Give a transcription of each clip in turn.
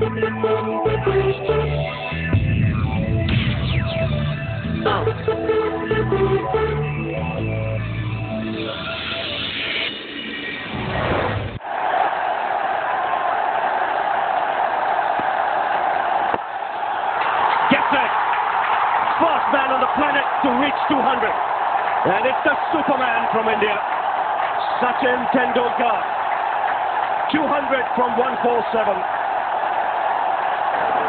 First man on the planet to reach 200. And it's the Superman from India, Sachin Tendulkar. 200 from 147.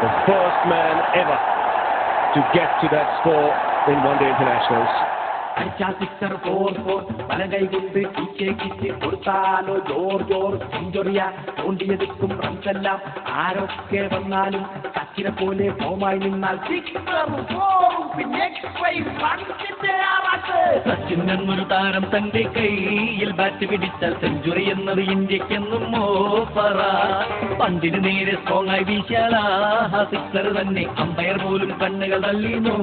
The first man ever to get to that score in one-day internationals. Sister 4-4, Malagai Gundi, Kiki, Urtano, Jor, Injuria, only the Kumbrantella, Aro Kevanalum, Takira Pole, Homaining Maltik, 4, the next wave, Sachin and Murtaram Tandeke, you'll bat to be digital century and the Indian Mofara, Pandit Nere, Song I Vishala, Sister than the Umpire Bolum Panagalino,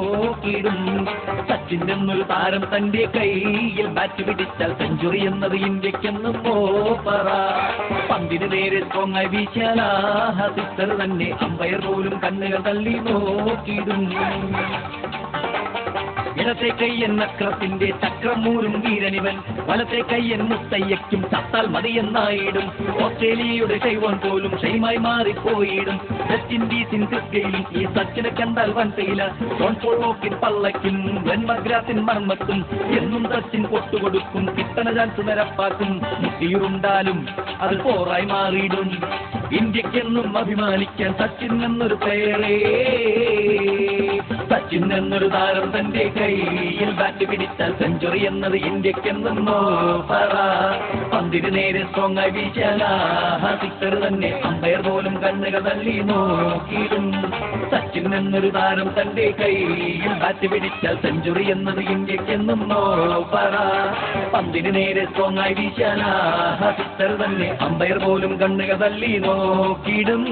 Kidum, Sachin and Murtaram Tande Kai, bat to be digital century and the Indian Mofara, Pandit Nere, Song I Vishala, Sister than the Umpire Bolum Panagalino, Kidum. ഇടത്തെ കൈയെന്ന ക്രത്തിന്റെ ചക്രമൂരും വീരനിവൻ വലത്തെ കൈയൻ മുത്തയ്യയ്ക്കും ചത്താൽ മതിയെന്നായിടും ഓസ്ട്രേലിയയുടെ ഷൈവോൺ പോലും ഷൈമായി മാറിപ്പോയിടും west ഇൻഡീസിൻ ക്രിക്കയിലും ഈ സച്ചിനെ കണ്ടാൽ വൻതയില John Paul walk-in പള്ളയ്ക്കും Glenn മഗ്രാത്തിൻ മർമ്മത്തും എന്നും സച്ചിൻ കൊട്ടുകൊടുക്കും കിട്ടണ chance നിരപ്പാക്കും മുട്ടിയുണ്ടാലും അത് പോറായി മാറിയിടും ഇന്ത്യക്കെന്നും അഭിമാനിക്കാൻ സച്ചിൻ എന്നൊരു പേരേ സച്ചിൻ എന്നൊരു താരം തന്റെ കയ്യിൽ ബാറ്റ് പിടിച്ചാൽ സെഞ്ചുറി എന്നത് ഇന്ത്യക്കെന്നും പറ പന്തിന് നേരെ സ്ട്രോങ് ആയി വീശാല സിക്സർ തന്നെ അമ്പയർ പോലും കണ്ണുകൾ തള്ളി നോക്കിയിടും സച്ചിൻ എന്നൊരു താരം തന്റെ കയ്യിൽ ബാറ്റ് പിടിച്ചാൽ സെഞ്ചുറി എന്നത് ഇന്ത്യക്കെന്നും പറ പന്തിന് നേരെ സ്ട്രോങ് ആയി വീശാല സിക്സർ തന്നെ അമ്പയർ പോലും കണ്ണുകൾ തള്ളി നോക്കിയിടും